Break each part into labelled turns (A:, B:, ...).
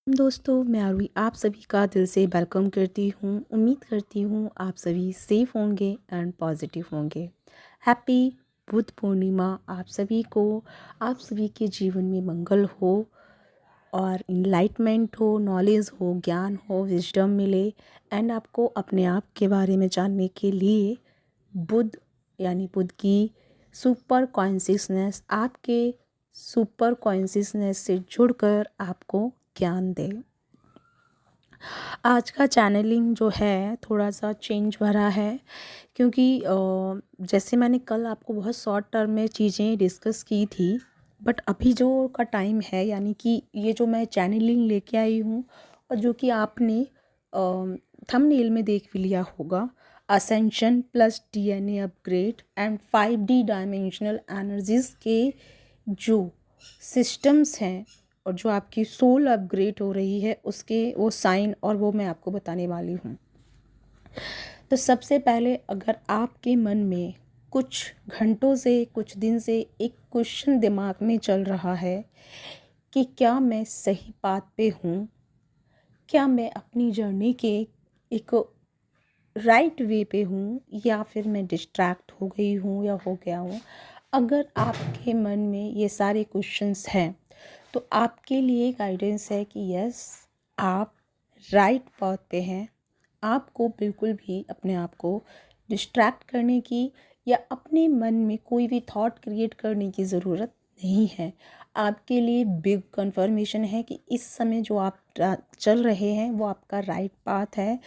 A: दोस्तों, मैं आरुई आप सभी का दिल से वेलकम करती हूँ। उम्मीद करती हूँ आप सभी सेफ़ होंगे एंड पॉजिटिव होंगे। हैप्पी बुद्ध पूर्णिमा आप सभी को। आप सभी के जीवन में मंगल हो और इनलाइटमेंट हो, नॉलेज हो, ज्ञान हो, विजडम मिले एंड आपको अपने आप के बारे में जानने के लिए बुद्ध यानी बुद्ध की सुपर कॉन्शियसनेस आपके सुपर कॉन्शियसनेस से जुड़कर आपको ज्ञान दे। आज का चैनलिंग जो है थोड़ा सा चेंज भरा है, क्योंकि जैसे मैंने कल आपको बहुत शॉर्ट टर्म में चीज़ें डिस्कस की थी, बट अभी जो का टाइम है यानी कि ये जो मैं चैनलिंग लेके आई हूँ और जो कि आपने थंबनेल में देख भी लिया होगा, ascension plus DNA upgrade and 5D dimensional energies के जो सिस्टम्स हैं और जो आपकी सोल अपग्रेड हो रही है उसके वो साइन और वो मैं आपको बताने वाली हूँ। तो सबसे पहले अगर आपके मन में कुछ घंटों से कुछ दिन से एक क्वेश्चन दिमाग में चल रहा है कि क्या मैं सही बात पे हूँ, क्या मैं अपनी जर्नी के एक राइट वे पे हूँ या फिर मैं डिस्ट्रैक्ट हो गई हूँ या हो गया हूँ, अगर आपके मन में ये सारे क्वेश्चंस हैं तो आपके लिए गाइडेंस है कि यस, आप राइट पाथ पे हैं। आपको बिल्कुल भी अपने आप को डिस्ट्रैक्ट करने की या अपने मन में कोई भी थॉट क्रिएट करने की ज़रूरत नहीं है। आपके लिए बिग कन्फर्मेशन है कि इस समय जो आप चल रहे हैं वो आपका राइट पाथ है।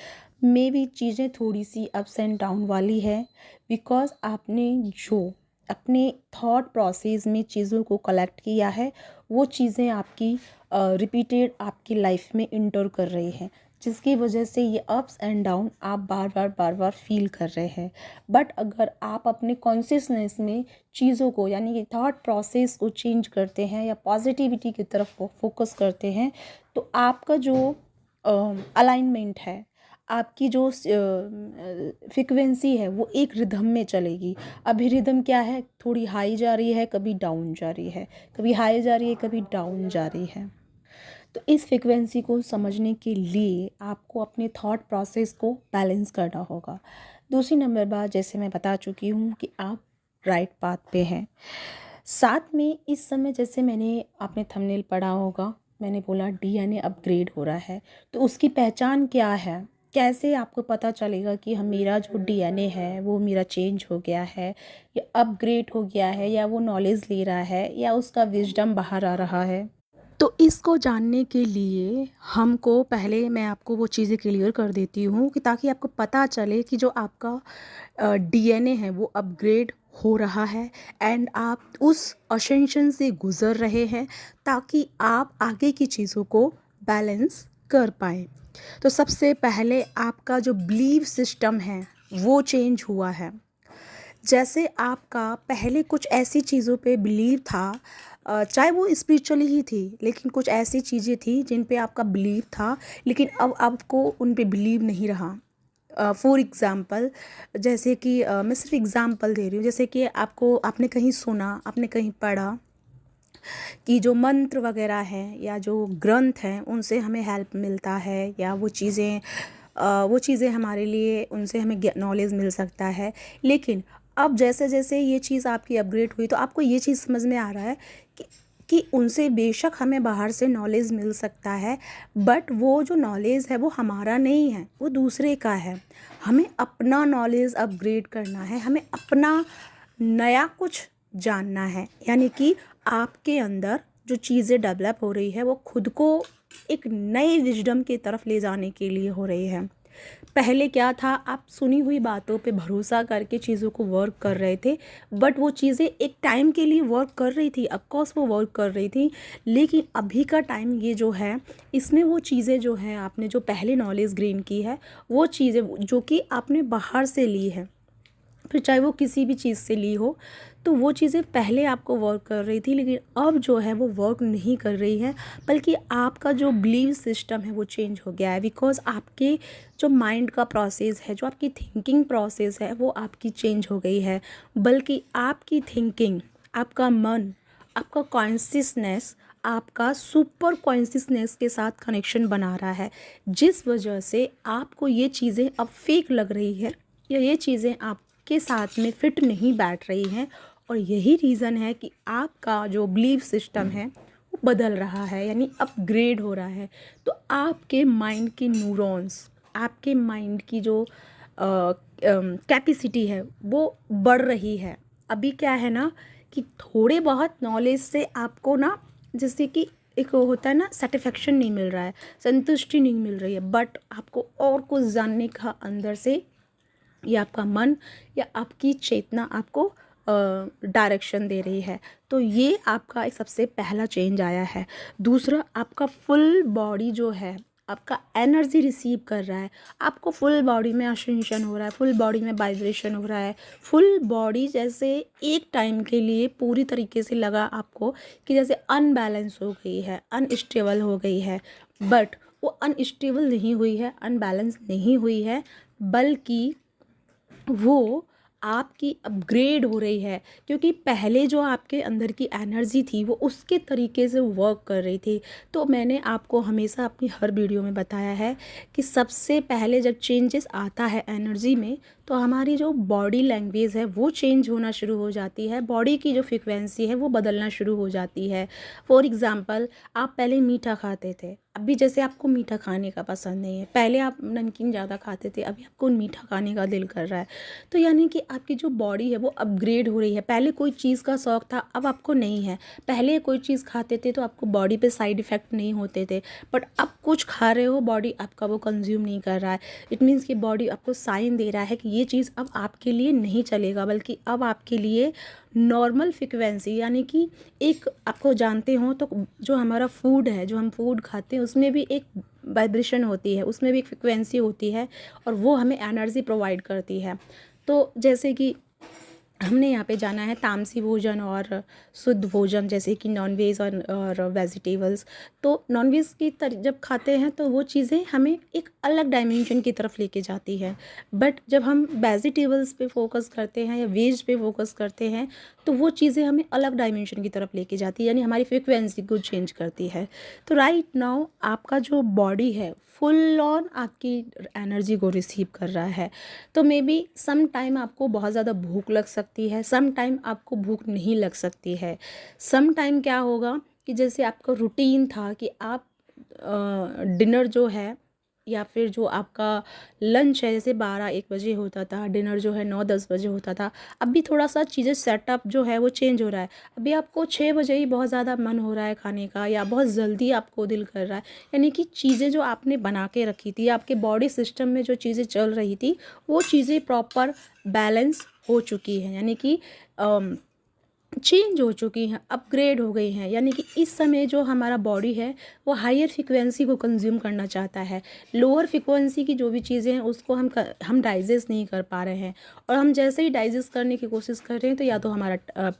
A: मे भी चीज़ें थोड़ी सी अप्स एंड डाउन वाली है, बिकॉज़ आपने जो अपने थॉट प्रोसेस में चीज़ों को कलेक्ट किया है वो चीज़ें आपकी रिपीटेड आपकी लाइफ में इंटर कर रही हैं, जिसकी वजह से ये अप्स एंड डाउन आप बार बार फील कर रहे हैं। बट अगर आप अपने कॉन्शियसनेस में चीज़ों को यानी कि थॉट प्रोसेस को चेंज करते हैं या पॉजिटिविटी की तरफ फोकस करते हैं तो आपका जो अलाइनमेंट है, आपकी जो फ्रिक्वेंसी है वो एक रिदम में चलेगी। अभी रिदम क्या है, थोड़ी हाई जा रही है, कभी डाउन जा रही है, कभी हाई जा रही है, कभी डाउन जा रही है। तो इस फ्रिक्वेंसी को समझने के लिए आपको अपने थॉट प्रोसेस को बैलेंस करना होगा। दूसरी नंबर बात, जैसे मैं बता चुकी हूँ कि आप राइट पाथ पे हैं। साथ में इस समय जैसे मैंने आपने थंबनेल पढ़ा होगा, मैंने बोला डीएनए अपग्रेड हो रहा है, तो उसकी पहचान क्या है, कैसे आपको पता चलेगा कि हम मेरा जो डीएनए है वो मेरा चेंज हो गया है या अपग्रेड हो गया है या वो नॉलेज ले रहा है या उसका विजडम बाहर आ रहा है। तो इसको जानने के लिए हमको पहले मैं आपको वो चीज़ें क्लियर कर देती हूँ कि ताकि आपको पता चले कि जो आपका डीएनए है वो अपग्रेड हो रहा है एंड आप उस असेंशन से गुज़र रहे हैं ताकि आप आगे की चीज़ों को बैलेंस कर पाएँ। तो सबसे पहले आपका जो बिलीव सिस्टम है वो चेंज हुआ है। जैसे आपका पहले कुछ ऐसी चीज़ों पे बिलीव था, चाहे वो स्पिरिचुअली ही थी, लेकिन कुछ ऐसी चीज़ें थी जिन पे आपका बिलीव था, लेकिन अब आपको उन पे बिलीव नहीं रहा। फॉर एग्ज़ाम्पल, जैसे कि मैं सिर्फ एग्ज़ाम्पल दे रही हूँ, जैसे कि आपने कहीं सुना, आपने कहीं पढ़ा कि जो मंत्र वगैरह हैं या जो ग्रंथ हैं उनसे हमें हेल्प मिलता है या वो चीज़ें हमारे लिए उनसे हमें नॉलेज मिल सकता है। लेकिन अब जैसे जैसे ये चीज़ आपकी अपग्रेड हुई तो आपको ये चीज़ समझ में आ रहा है कि उनसे बेशक हमें बाहर से नॉलेज मिल सकता है, बट वो जो नॉलेज है वो हमारा नहीं है, वो दूसरे का है। हमें अपना नॉलेज अपग्रेड करना है, हमें अपना नया कुछ जानना है, यानी कि आपके अंदर जो चीज़ें डेवलप हो रही है वो खुद को एक नए विजडम की तरफ ले जाने के लिए हो रही है। पहले क्या था, आप सुनी हुई बातों पे भरोसा करके चीज़ों को वर्क कर रहे थे, बट वो चीज़ें एक टाइम के लिए वर्क कर रही थी, ऑफकोर्स वो वर्क कर रही थी, लेकिन अभी का टाइम ये जो है इसमें वो चीज़ें जो हैं आपने जो पहले नॉलेज गेन की है वो चीज़ें जो कि आपने बाहर से ली है, फिर चाहे वो किसी भी चीज़ से ली हो, तो वो चीज़ें पहले आपको वर्क कर रही थी लेकिन अब जो है वो वर्क नहीं कर रही है, बल्कि आपका जो बिलीव सिस्टम है वो चेंज हो गया है। बिकॉज़ आपके जो माइंड का प्रोसेस है, जो आपकी थिंकिंग प्रोसेस है वो आपकी चेंज हो गई है, बल्कि आपकी थिंकिंग, आपका मन, आपका कॉन्शियसनेस आपका सुपर कॉन्शियसनेस के साथ कनेक्शन बना रहा है, जिस वजह से आपको ये चीज़ें अब फेक लग रही है या ये चीज़ें आपके साथ में फिट नहीं बैठ रही हैं। और यही रीज़न है कि आपका जो बिलीफ सिस्टम है वो बदल रहा है, यानी अपग्रेड हो रहा है। तो आपके माइंड के न्यूरॉन्स, आपके माइंड की जो कैपेसिटी है वो बढ़ रही है। अभी क्या है ना कि थोड़े बहुत नॉलेज से आपको ना, जैसे कि एक होता है ना, सेटिस्फेक्शन नहीं मिल रहा है, संतुष्टि नहीं मिल रही है, बट आपको और कुछ जानने का अंदर से या आपका मन या आपकी चेतना आपको डायरेक्शन दे रही है। तो ये आपका एक सबसे पहला चेंज आया है। दूसरा, आपका फुल बॉडी जो है आपका एनर्जी रिसीव कर रहा है। आपको फुल बॉडी में असेंशन हो रहा है, फुल बॉडी में वाइब्रेशन हो रहा है, फुल बॉडी जैसे एक टाइम के लिए पूरी तरीके से लगा आपको कि जैसे अनबैलेंस हो गई है, अनस्टेबल हो गई है। बट वो अनस्टेबल नहीं हुई है, अनबैलेंस नहीं हुई है, बल्कि वो आपकी अपग्रेड हो रही है। क्योंकि पहले जो आपके अंदर की एनर्जी थी वो उसके तरीके से वर्क कर रही थी। तो मैंने आपको हमेशा अपनी हर वीडियो में बताया है कि सबसे पहले जब चेंजेस आता है एनर्जी में, तो हमारी जो बॉडी लैंग्वेज है वो चेंज होना शुरू हो जाती है, बॉडी की जो फ्रिक्वेंसी है वो बदलना शुरू हो जाती है। फॉर एग्ज़ाम्पल, आप पहले मीठा खाते थे, अभी जैसे आपको मीठा खाने का पसंद नहीं है। पहले आप नमकीन ज़्यादा खाते थे, अभी आपको मीठा खाने का दिल कर रहा है। तो यानी कि आपकी जो बॉडी है वो अपग्रेड हो रही है। पहले कोई चीज़ का शौक़ था, अब आपको नहीं है। पहले कोई चीज़ खाते थे तो आपको बॉडी पे साइड इफ़ेक्ट नहीं होते थे, बट अब कुछ खा रहे हो, बॉडी आपका वो कंज्यूम नहीं कर रहा है। इट मीन्स कि बॉडी आपको साइन दे रहा है कि ये चीज़ अब आपके लिए नहीं चलेगा, बल्कि अब आपके लिए नॉर्मल फ्रिक्वेंसी, यानी कि एक, आपको जानते हो तो जो हमारा फूड है, जो हम फूड खाते हैं, उसमें भी एक वाइब्रेशन होती है, उसमें भी एक फ्रिक्वेंसी होती है, और वो हमें एनर्जी प्रोवाइड करती है। तो जैसे कि हमने यहाँ पे जाना है तामसी भोजन और शुद्ध भोजन, जैसे कि नॉनवेज और वेजिटेबल्स। तो नॉनवेज की जब खाते हैं तो वो चीज़ें हमें एक अलग डायमेंशन की तरफ लेके जाती है, बट जब हम वेजिटेबल्स पे फोकस करते हैं या वेज पे फोकस करते हैं तो वो चीज़ें हमें अलग डायमेंशन की तरफ लेके जाती है, यानी हमारी फ्रिक्वेंसी को चेंज करती है। तो राइट नाउ आपका जो बॉडी है फुल ऑन आपकी एनर्जी को रिसीव कर रहा है। तो मे बी सम टाइम आपको बहुत ज़्यादा भूख लग सकती है, सम टाइम आपको भूख नहीं लग सकती है। सम टाइम क्या होगा कि जैसे आपका रूटीन था कि आप डिनर जो है या फिर जो आपका लंच है जैसे 12-1 बजे होता था, डिनर जो है 9-10 बजे होता था, अभी थोड़ा सा चीज़ें सेटअप जो है वो चेंज हो रहा है। अभी आपको 6 बजे ही बहुत ज़्यादा मन हो रहा है खाने का, या बहुत जल्दी आपको दिल कर रहा है। यानी कि चीज़ें जो आपने बना के रखी थी, आपके बॉडी सिस्टम में जो चीज़ें चल रही थी वो चीज़ें प्रॉपर बैलेंस हो चुकी हैं, यानी कि चेंज हो चुकी हैं, अपग्रेड हो गई हैं। यानी कि इस समय जो हमारा बॉडी है वो हायर फ्रिक्वेंसी को कंज्यूम करना चाहता है। लोअर फ्रिक्वेंसी की जो भी चीज़ें हैं उसको हम डाइजेस्ट नहीं कर पा रहे हैं, और हम जैसे ही डाइजेस्ट करने की कोशिश कर रहे हैं तो या तो हमारा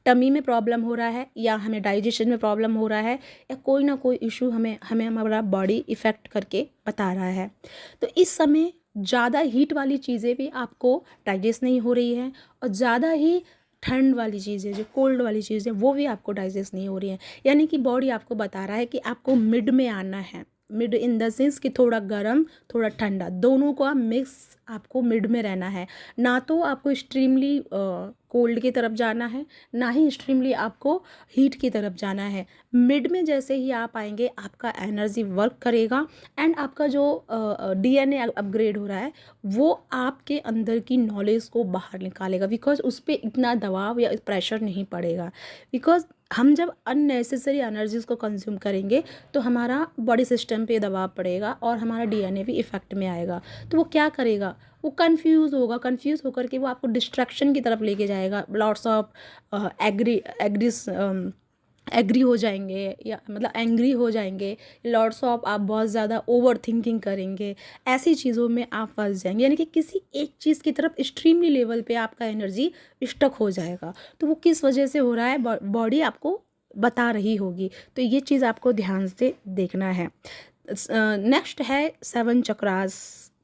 A: टमी में प्रॉब्लम हो रहा है, या हमें डाइजेशन में प्रॉब्लम हो रहा है, या कोई ना कोई इशू हमें हमारा बॉडी इफ़ेक्ट करके बता रहा है। तो इस समय ज़्यादा हीट वाली चीज़ें भी आपको डाइजेस्ट नहीं हो रही हैं, और ज़्यादा ही ठंड वाली चीज़ें, जो कोल्ड वाली चीज़ें, वो भी आपको डाइजेस्ट नहीं हो रही हैं। यानी कि बॉडी आपको बता रहा है कि आपको मिड में आना है। मिड इन द सेंस कि थोड़ा गर्म थोड़ा ठंडा, दोनों का मिक्स आपको मिड में रहना है। ना तो आपको एक्सट्रीमली कोल्ड की तरफ जाना है, ना ही एक्सट्रीमली आपको हीट की तरफ जाना है। मिड में जैसे ही आप आएंगे आपका एनर्जी वर्क करेगा, एंड आपका जो डीएनए अपग्रेड हो रहा है वो आपके अंदर की नॉलेज को बाहर निकालेगा, बिकॉज उस पर इतना दबाव या प्रेशर नहीं पड़ेगा। बिकॉज हम जब अननेसेसरी एनर्जीज़ को कंज्यूम करेंगे तो हमारा बॉडी सिस्टम पे दबाव पड़ेगा और हमारा डीएनए भी इफ़ेक्ट में आएगा। तो वो क्या करेगा, वो कंफ्यूज होगा, कंफ्यूज होकर के वो आपको डिस्ट्रैक्शन की तरफ लेके जाएगा। लॉट्स ऑफ एग्री हो जाएंगे, या मतलब एंग्री हो जाएंगे। लॉट्स ऑफ आप बहुत ज़्यादा ओवर थिंकिंग करेंगे, ऐसी चीज़ों में आप फंस जाएंगे। यानी कि किसी एक चीज़ की तरफ एक्सट्रीमली लेवल पे आपका एनर्जी स्टक हो जाएगा। तो वो किस वजह से हो रहा है, बॉडी आपको बता रही होगी। तो ये चीज़ आपको ध्यान से देखना है। नेक्स्ट है 7 चक्रास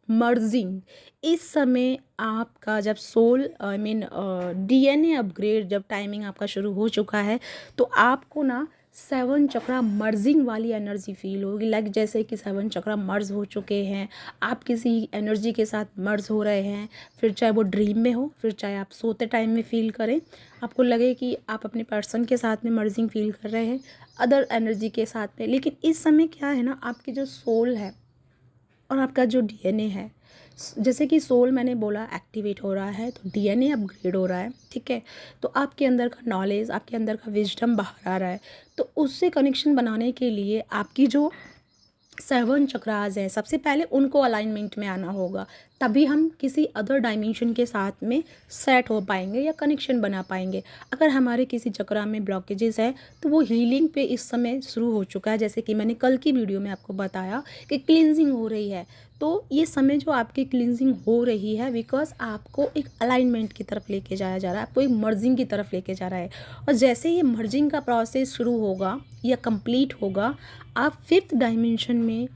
A: मर्जिंग। इस समय आपका जब सोल डीएनए अपग्रेड, जब टाइमिंग आपका शुरू हो चुका है, तो आपको ना सेवन चक्रा मर्जिंग वाली एनर्जी फील होगी, लाइक जैसे कि सेवन चक्रा मर्ज हो चुके हैं, आप किसी एनर्जी के साथ मर्ज हो रहे हैं, फिर चाहे वो ड्रीम में हो, फिर चाहे आप सोते टाइम में फील करें, आपको लगे कि आप अपने पर्सन के साथ में मर्जिंग फील कर रहे हैं अदर एनर्जी के साथ में। लेकिन इस समय क्या है ना, आपकी जो सोल है और आपका जो डीएनए है, जैसे कि सोल मैंने बोला एक्टिवेट हो रहा है, तो डीएनए अपग्रेड हो रहा है, ठीक है। तो आपके अंदर का नॉलेज, आपके अंदर का विजडम बाहर आ रहा है। तो उससे कनेक्शन बनाने के लिए आपकी जो सेवन चक्रास हैं, सबसे पहले उनको अलाइनमेंट में आना होगा, तभी हम किसी अदर डायमेंशन के साथ में सेट हो पाएंगे या कनेक्शन बना पाएंगे। अगर हमारे किसी चक्रा में ब्लॉकेजेस है तो वो हीलिंग पे इस समय शुरू हो चुका है, जैसे कि मैंने कल की वीडियो में आपको बताया कि क्लींजिंग हो रही है। तो ये समय जो आपकी क्लींजिंग हो रही है, बिकॉज आपको एक अलाइनमेंट की तरफ लेके जाया जा रहा है, आपको एक मर्जिंग की तरफ लेके जा रहा है। और जैसे ये मर्जिंग का प्रोसेस शुरू होगा या कंप्लीट होगा, आप फिफ्थ डायमेंशन में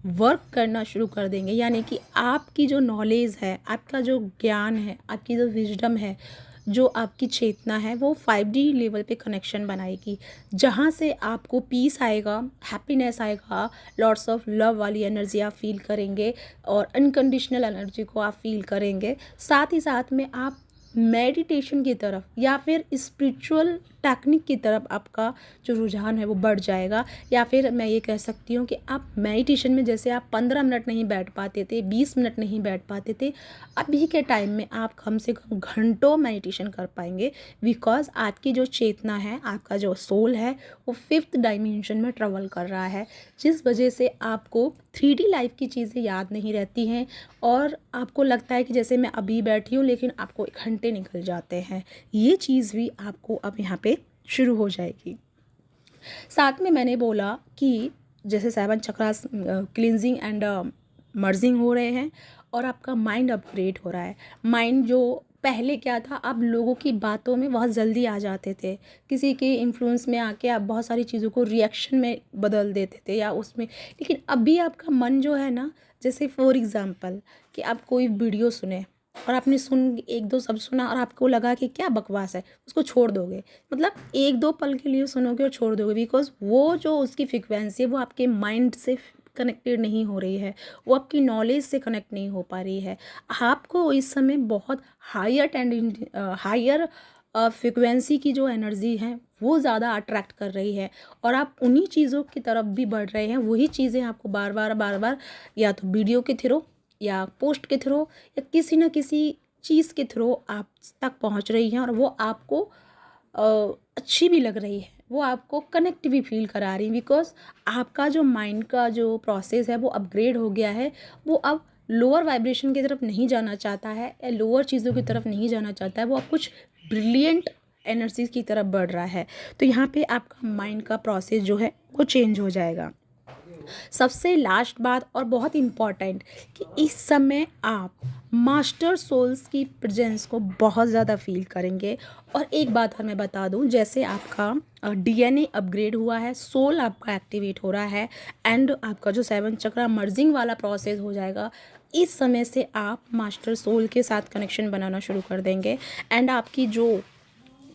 A: वर्क करना शुरू कर देंगे। यानी कि आपकी जो नॉलेज है, आपका जो ज्ञान है, आपकी जो विजडम है, जो आपकी चेतना है, वो 5D लेवल पे कनेक्शन बनाएगी, जहाँ से आपको पीस आएगा, हैप्पीनेस आएगा, लॉट्स ऑफ लव वाली एनर्जी आप फील करेंगे और अनकंडीशनल एनर्जी को आप फील करेंगे। साथ ही साथ में आप मेडिटेशन की तरफ या फिर स्पिरिचुअल टेक्निक की तरफ आपका जो रुझान है वो बढ़ जाएगा। या फिर मैं ये कह सकती हूँ कि आप मेडिटेशन में जैसे आप 15 मिनट नहीं बैठ पाते थे, 20 मिनट नहीं बैठ पाते थे, अभी के टाइम में आप कम से कम घंटों मेडिटेशन कर पाएंगे, बिकॉज आपकी जो चेतना है, आपका जो सोल है, वो फिफ्थ डायमेंशन में ट्रेवल कर रहा है, जिस वजह से आपको 3D लाइफ की चीज़ें याद नहीं रहती हैं और आपको लगता है कि जैसे मैं अभी बैठी हूँ, लेकिन आपको घंटे निकल जाते हैं। ये चीज़ भी आपको अब यहाँ पे शुरू हो जाएगी। साथ में मैंने बोला कि जैसे 7 चक्रास क्लींजिंग एंड मर्जिंग हो रहे हैं और आपका माइंड अपग्रेड हो रहा है। माइंड जो पहले क्या था, आप लोगों की बातों में बहुत जल्दी आ जाते थे, किसी के इन्फ्लुएंस में आके आप बहुत सारी चीज़ों को रिएक्शन में बदल देते थे या उसमें। लेकिन अभी आपका मन जो है ना, जैसे फॉर एग्ज़ाम्पल कि आप कोई वीडियो सुने और आपने सुन 1-2 शब्द सुना और आपको लगा कि क्या बकवास है, उसको छोड़ दोगे। मतलब 1-2 पल के लिए सुनोगे और छोड़ दोगे, बिकॉज़ वो जो उसकी फ्रीक्वेंसी है वो आपके माइंड से कनेक्टेड नहीं हो रही है, वो आपकी नॉलेज से कनेक्ट नहीं हो पा रही है। आपको इस समय बहुत हायर फ्रिक्वेंसी की जो एनर्जी है वो ज़्यादा अट्रैक्ट कर रही है और आप उन्हीं चीज़ों की तरफ भी बढ़ रहे हैं। वही चीज़ें आपको बार बार या तो वीडियो के थ्रू या पोस्ट के थ्रू या किसी न किसी चीज़ के थ्रू आप तक पहुंच रही हैं और वो आपको अच्छी भी लग रही है, वो आपको कनेक्ट भी फील करा रही है, बिकॉज आपका जो माइंड का जो प्रोसेस है वो अपग्रेड हो गया है। वो अब लोअर वाइब्रेशन की तरफ नहीं जाना चाहता है या लोअर चीज़ों की तरफ नहीं जाना चाहता है, वो अब कुछ ब्रिलियंट एनर्जीज की तरफ बढ़ रहा है। तो यहाँ पे आपका माइंड का प्रोसेस जो है वो चेंज हो जाएगा। सबसे लास्ट बात और बहुत इम्पॉर्टेंट कि इस समय आप मास्टर सोल्स की प्रेजेंस को बहुत ज़्यादा फील करेंगे। और एक बात और मैं बता दूं, जैसे आपका डीएनए अपग्रेड हुआ है, सोल आपका एक्टिवेट हो रहा है एंड आपका जो 7 चक्रा मर्जिंग वाला प्रोसेस हो जाएगा, इस समय से आप मास्टर सोल के साथ कनेक्शन बनाना शुरू कर देंगे एंड आपकी जो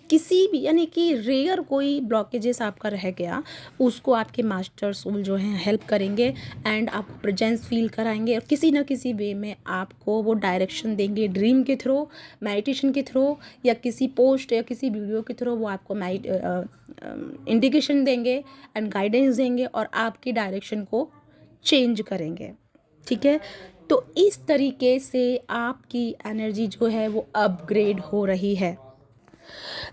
A: किसी भी यानी कि रेयर कोई ब्लॉकेजेस आपका रह गया, उसको आपके मास्टर सोल जो हैं हेल्प करेंगे एंड आपको प्रेजेंस फील कराएंगे और किसी न किसी वे में आपको वो डायरेक्शन देंगे, ड्रीम के थ्रू, मेडिटेशन के थ्रू या किसी पोस्ट या किसी वीडियो के थ्रू वो आपको इंडिकेशन देंगे एंड गाइडेंस देंगे और आपकी डायरेक्शन को चेंज करेंगे। ठीक है, तो इस तरीके से आपकी एनर्जी जो है वो अपग्रेड हो रही है।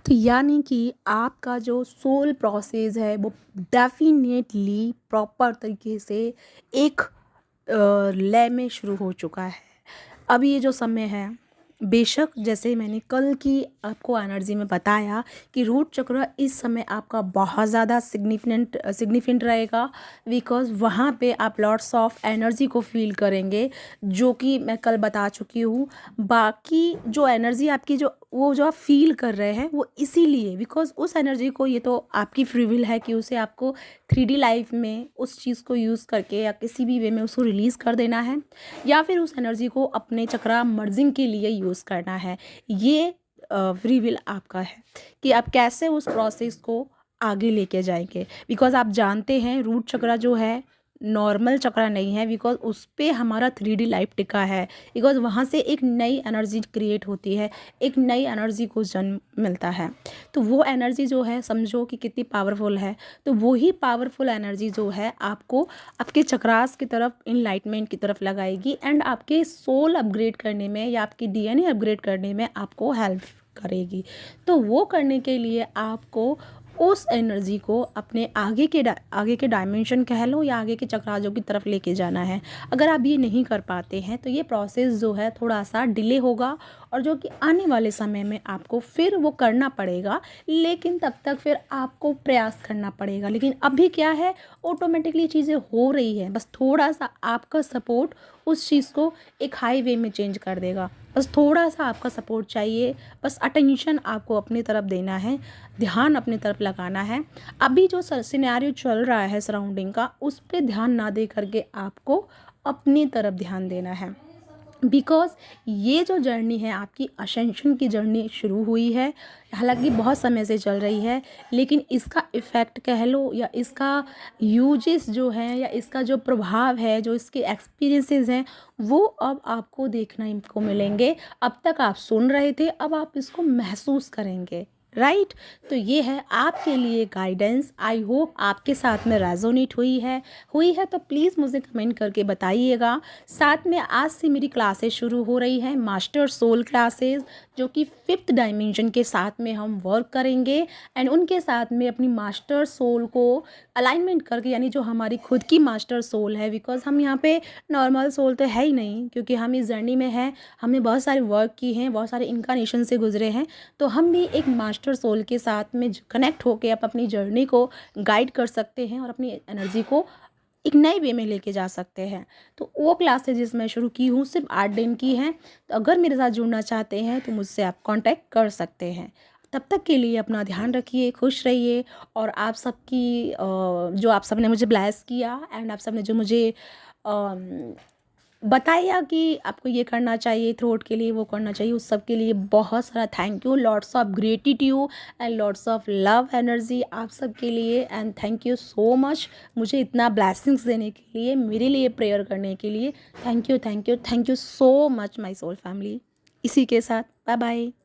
A: तो यानी कि आपका जो सोल प्रोसेस है वो डेफिनेटली प्रॉपर तरीके से एक लय में शुरू हो चुका है। अब ये जो समय है, बेशक जैसे मैंने कल की आपको एनर्जी में बताया कि रूट चक्र इस समय आपका बहुत ज़्यादा सिग्निफिकेंट रहेगा, बिकॉज वहाँ पे आप लॉट्स ऑफ एनर्जी को फील करेंगे, जो कि मैं कल बता चुकी हूँ। बाकी जो एनर्जी आपकी जो आप फील कर रहे हैं वो इसीलिए, बिकॉज उस एनर्जी को, ये तो आपकी फ्री विल है कि उसे आपको 3D लाइफ में उस चीज़ को यूज़ करके या किसी भी वे में उसको रिलीज़ कर देना है या फिर उस एनर्जी को अपने चक्रा मर्जिंग के लिए यूज़ करना है। ये फ्री विल आपका है कि आप कैसे उस प्रोसेस को आगे लेके जाएंगे। बिकॉज आप जानते हैं रूट चक्रा जो है नॉर्मल चक्रा नहीं है, बिकॉज उस पे हमारा 3D लाइफ टिका है। बिकॉज वहाँ से एक नई एनर्जी क्रिएट होती है, एक नई एनर्जी को जन्म मिलता है। तो वो एनर्जी जो है समझो कि कितनी पावरफुल है। तो वही पावरफुल एनर्जी जो है आपको आपके चक्रास की तरफ, इनलाइटमेंट की तरफ लगाएगी एंड आपके सोल अपग्रेड करने में या आपकी DNA अपग्रेड करने में आपको हेल्प करेगी। तो वो करने के लिए आपको उस एनर्जी को अपने आगे के डायमेंशन कह लो या आगे के चक्राजों की तरफ लेके जाना है। अगर आप ये नहीं कर पाते हैं तो ये प्रोसेस जो है थोड़ा सा डिले होगा और जो कि आने वाले समय में आपको फिर वो करना पड़ेगा, लेकिन तब तक फिर आपको प्रयास करना पड़ेगा। लेकिन अभी क्या है, ऑटोमेटिकली चीज़ें हो रही है, बस थोड़ा सा आपका सपोर्ट उस चीज़ को एक हाई वे में चेंज कर देगा। बस थोड़ा सा आपका सपोर्ट चाहिए, बस अटेंशन आपको अपनी तरफ देना है, ध्यान अपनी तरफ लगाना है। अभी जो सिनेरियो चल रहा है सराउंडिंग का, उस पर ध्यान ना दे करके आपको अपनी तरफ ध्यान देना है। बिकॉज़ ये जो जर्नी है आपकी असेंशन की जर्नी शुरू हुई है, हालांकि बहुत समय से चल रही है, लेकिन इसका इफ़ेक्ट कह लो या इसका यूजेस जो है या इसका जो प्रभाव है, जो इसके एक्सपीरियंसेस हैं, वो अब आपको देखने को मिलेंगे। अब तक आप सुन रहे थे, अब आप इसको महसूस करेंगे, राइट। तो ये है आपके लिए गाइडेंस। आई होप आपके साथ में रेजोनेट हुई है तो प्लीज़ मुझे कमेंट करके बताइएगा। साथ में आज से मेरी क्लासेस शुरू हो रही हैं, मास्टर सोल क्लासेस, जो कि 5th डायमेंशन के साथ में हम वर्क करेंगे एंड उनके साथ में अपनी मास्टर सोल को अलाइनमेंट करके, यानी जो हमारी खुद की मास्टर सोल है, बिकॉज हम यहाँ पे नॉर्मल सोल तो है ही नहीं, क्योंकि हम इस जर्नी में हैं, हमने बहुत सारे वर्क की हैं, बहुत सारे इनकारनेशन से गुजरे हैं। तो हम भी एक मास्टर सोल के साथ में कनेक्ट होकर आप अपनी जर्नी को गाइड कर सकते हैं और अपनी एनर्जी को एक नए वे में लेके जा सकते हैं। तो वो क्लासेज मैं शुरू की हूँ, सिर्फ 8 दिन की हैं। तो अगर मेरे साथ जुड़ना चाहते हैं तो मुझसे आप कांटेक्ट कर सकते हैं। तब तक के लिए अपना ध्यान रखिए, खुश रहिए। और आप सबकी जो आप सबने मुझे ब्लेस किया एंड आप सबने जो मुझे बताया कि आपको ये करना चाहिए, थ्रोट के लिए वो करना चाहिए, उस सब के लिए बहुत सारा thank you. Lots of gratitude and lots of love energy आप सब के लिए and thank you so much मुझे इतना ब्लेसिंग्स देने के लिए, मेरे लिए प्रेयर करने के लिए। Thank you so much my soul family. इसी के साथ बाय बाय।